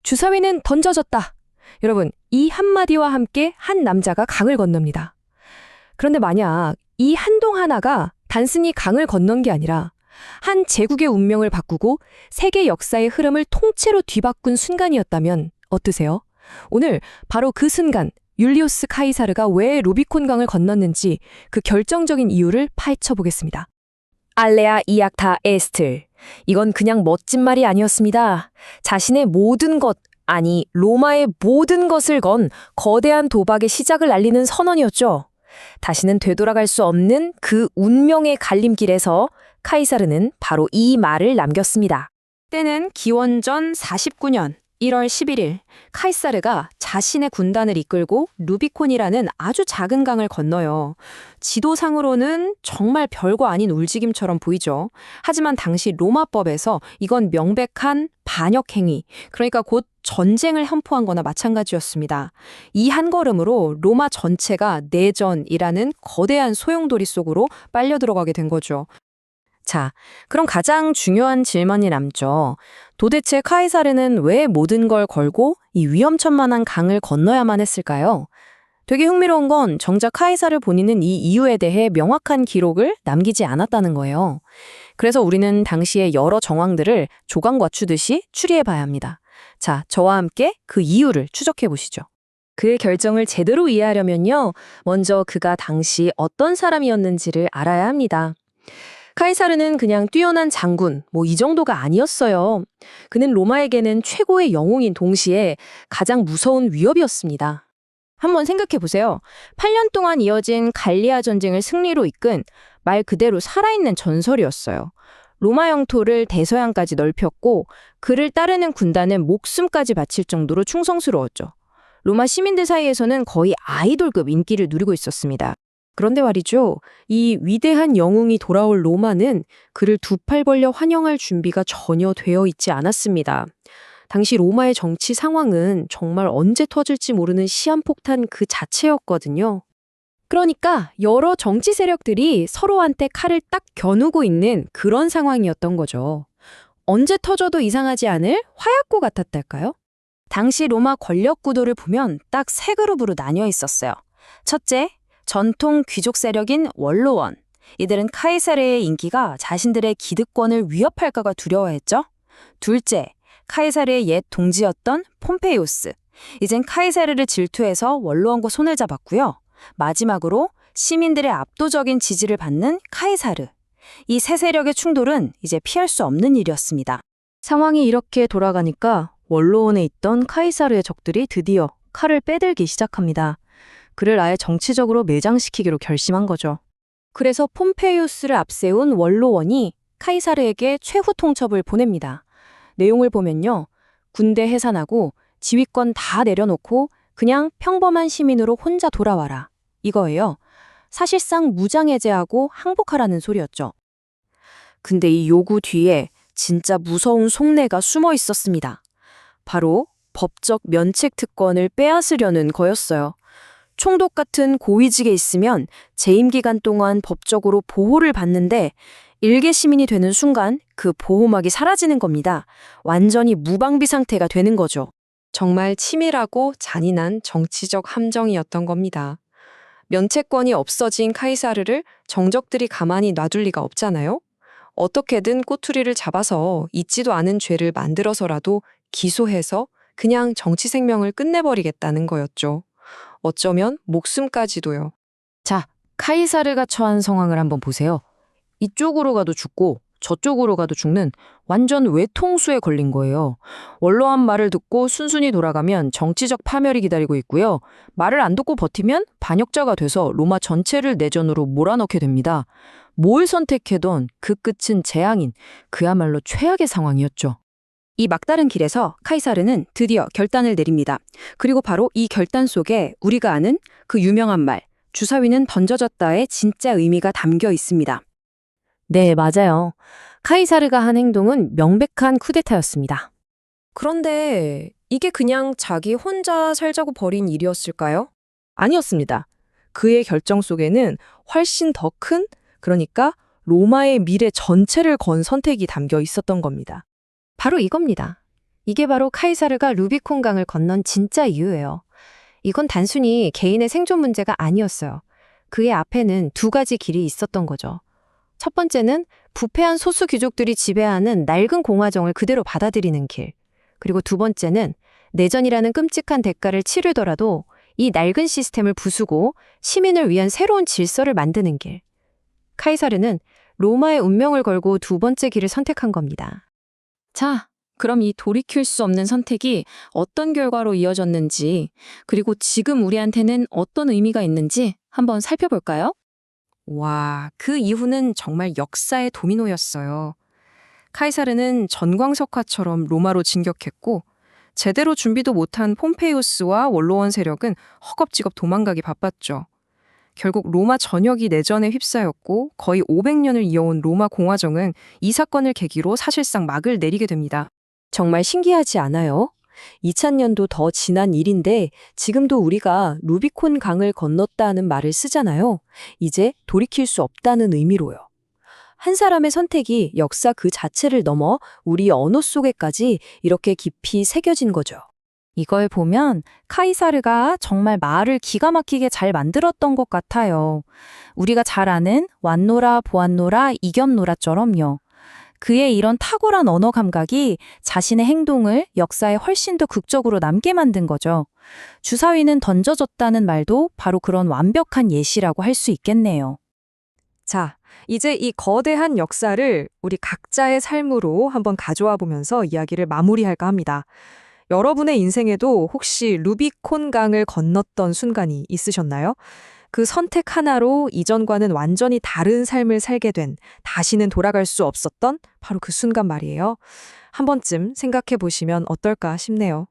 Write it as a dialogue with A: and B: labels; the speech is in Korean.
A: 주사위는 던져졌다. 여러분, 이 한마디와 함께 한 남자가 강을 건넙니다. 그런데 만약 이 한동 하나가 단순히 강을 건넌 게 아니라 한 제국의 운명을 바꾸고 세계 역사의 흐름을 통째로 뒤바꾼 순간이었다면 어떠세요? 오늘 바로 그 순간 율리우스 카이사르가 왜 루비콘 강을 건넜는지 그 결정적인 이유를 파헤쳐 보겠습니다. 알레아 이악타 에스틀. 이건 그냥 멋진 말이 아니었습니다. 자신의 모든 것, 아니 로마의 모든 것을 건 거대한 도박의 시작을 알리는 선언이었죠. 다시는 되돌아갈 수 없는 그 운명의 갈림길에서 카이사르는 바로 이 말을 남겼습니다. 때는 기원전 49년 1월 11일 카이사르가 자신의 군단을 이끌고 루비콘이라는 아주 작은 강을 건너요. 지도상으로는 정말 별거 아닌 울지김처럼 보이죠. 하지만 당시 로마법에서 이건 명백한 반역 행위, 그러니까 곧 전쟁을 험포한 거나 마찬가지였습니다. 이 한 걸음으로 로마 전체가 내전이라는 거대한 소용돌이 속으로 빨려 들어가게 된 거죠. 자, 그럼 가장 중요한 질문이 남죠. 도대체 카이사르는 왜 모든 걸 걸고 이 위험천만한 강을 건너야만 했을까요? 되게 흥미로운 건 정작 카이사르 본인은 이 이유에 대해 명확한 기록을 남기지 않았다는 거예요. 그래서 우리는 당시의 여러 정황들을 조각 맞추듯이 추리해 봐야 합니다. 자, 저와 함께 그 이유를 추적해 보시죠. 그의 결정을 제대로 이해하려면요, 먼저 그가 당시 어떤 사람이었는지를 알아야 합니다. 카이사르는 그냥 뛰어난 장군, 이 정도가 아니었어요. 그는 로마에게는 최고의 영웅인 동시에 가장 무서운 위협이었습니다. 한번 생각해 보세요. 8년 동안 이어진 갈리아 전쟁을 승리로 이끈 말 그대로 살아있는 전설이었어요. 로마 영토를 대서양까지 넓혔고 그를 따르는 군단은 목숨까지 바칠 정도로 충성스러웠죠. 로마 시민들 사이에서는 거의 아이돌급 인기를 누리고 있었습니다. 그런데 말이죠, 이 위대한 영웅이 돌아올 로마는 그를 두 팔 벌려 환영할 준비가 전혀 되어 있지 않았습니다. 당시 로마의 정치 상황은 정말 언제 터질지 모르는 시한폭탄 그 자체였거든요. 그러니까 여러 정치 세력들이 서로한테 칼을 딱 겨누고 있는 그런 상황이었던 거죠. 언제 터져도 이상하지 않을 화약고 같았달까요? 당시 로마 권력 구도를 보면 딱 세 그룹으로 나뉘어 있었어요. 첫째, 전통 귀족 세력인 원로원. 이들은 카이사르의 인기가 자신들의 기득권을 위협할까가 두려워했죠. 둘째, 카이사르의 옛 동지였던 폼페이우스. 이젠 카이사르를 질투해서 원로원과 손을 잡았고요. 마지막으로 시민들의 압도적인 지지를 받는 카이사르. 이 세 세력의 충돌은 이제 피할 수 없는 일이었습니다. 상황이 이렇게 돌아가니까 원로원에 있던 카이사르의 적들이 드디어 칼을 빼들기 시작합니다. 그를 아예 정치적으로 매장시키기로 결심한 거죠. 그래서 폼페이우스를 앞세운 원로원이 카이사르에게 최후 통첩을 보냅니다. 내용을 보면요, 군대 해산하고 지휘권 다 내려놓고 그냥 평범한 시민으로 혼자 돌아와라. 이거예요. 사실상 무장해제하고 항복하라는 소리였죠. 근데 이 요구 뒤에 진짜 무서운 속내가 숨어 있었습니다. 바로 법적 면책 특권을 빼앗으려는 거였어요. 총독 같은 고위직에 있으면 재임 기간 동안 법적으로 보호를 받는데 일개 시민이 되는 순간 그 보호막이 사라지는 겁니다. 완전히 무방비 상태가 되는 거죠. 정말 치밀하고 잔인한 정치적 함정이었던 겁니다. 면책권이 없어진 카이사르를 정적들이 가만히 놔둘 리가 없잖아요. 어떻게든 꼬투리를 잡아서 있지도 않은 죄를 만들어서라도 기소해서 그냥 정치 생명을 끝내버리겠다는 거였죠. 어쩌면 목숨까지도요. 자, 카이사르가 처한 상황을 한번 보세요. 이쪽으로 가도 죽고 저쪽으로 가도 죽는 완전 외통수에 걸린 거예요. 원로한 말을 듣고 순순히 돌아가면 정치적 파멸이 기다리고 있고요. 말을 안 듣고 버티면 반역자가 돼서 로마 전체를 내전으로 몰아넣게 됩니다. 뭘 선택해도 그 끝은 재앙인 그야말로 최악의 상황이었죠. 이 막다른 길에서 카이사르는 드디어 결단을 내립니다. 그리고 바로 이 결단 속에 우리가 아는 그 유명한 말, 주사위는 던져졌다의 진짜 의미가 담겨 있습니다. 네, 맞아요. 카이사르가 한 행동은 명백한 쿠데타였습니다. 그런데 이게 그냥 자기 혼자 살자고 벌인 일이었을까요? 아니었습니다. 그의 결정 속에는 훨씬 더 큰, 그러니까 로마의 미래 전체를 건 선택이 담겨 있었던 겁니다. 바로 이겁니다. 이게 바로 카이사르가 루비콘 강을 건넌 진짜 이유예요. 이건 단순히 개인의 생존 문제가 아니었어요. 그의 앞에는 두 가지 길이 있었던 거죠. 첫 번째는 부패한 소수 귀족들이 지배하는 낡은 공화정을 그대로 받아들이는 길. 그리고 두 번째는 내전이라는 끔찍한 대가를 치르더라도 이 낡은 시스템을 부수고 시민을 위한 새로운 질서를 만드는 길. 카이사르는 로마의 운명을 걸고 두 번째 길을 선택한 겁니다.
B: 자, 그럼 이 돌이킬 수 없는 선택이 어떤 결과로 이어졌는지, 그리고 지금 우리한테는 어떤 의미가 있는지 한번 살펴볼까요?
A: 와, 그 이후는 정말 역사의 도미노였어요. 카이사르는 전광석화처럼 로마로 진격했고 제대로 준비도 못한 폼페이우스와 원로원 세력은 허겁지겁 도망가기 바빴죠. 결국 로마 전역이 내전에 휩싸였고 거의 500년을 이어온 로마 공화정은 이 사건을 계기로 사실상 막을 내리게 됩니다. 정말 신기하지 않아요? 2000년도 더 지난 일인데 지금도 우리가 루비콘 강을 건넜다는 말을 쓰잖아요. 이제 돌이킬 수 없다는 의미로요. 한 사람의 선택이 역사 그 자체를 넘어 우리 언어 속에까지 이렇게 깊이 새겨진 거죠.
B: 이걸 보면 카이사르가 정말 말을 기가 막히게 잘 만들었던 것 같아요. 우리가 잘 아는 왔노라 보았노라 이겼노라처럼요. 그의 이런 탁월한 언어 감각이 자신의 행동을 역사에 훨씬 더 극적으로 남게 만든 거죠. 주사위는 던져졌다는 말도 바로 그런 완벽한 예시라고 할 수 있겠네요.
A: 자, 이제 이 거대한 역사를 우리 각자의 삶으로 한번 가져와 보면서 이야기를 마무리할까 합니다. 여러분의 인생에도 혹시 루비콘 강을 건넜던 순간이 있으셨나요? 그 선택 하나로 이전과는 완전히 다른 삶을 살게 된, 다시는 돌아갈 수 없었던 바로 그 순간 말이에요. 한 번쯤 생각해 보시면 어떨까 싶네요.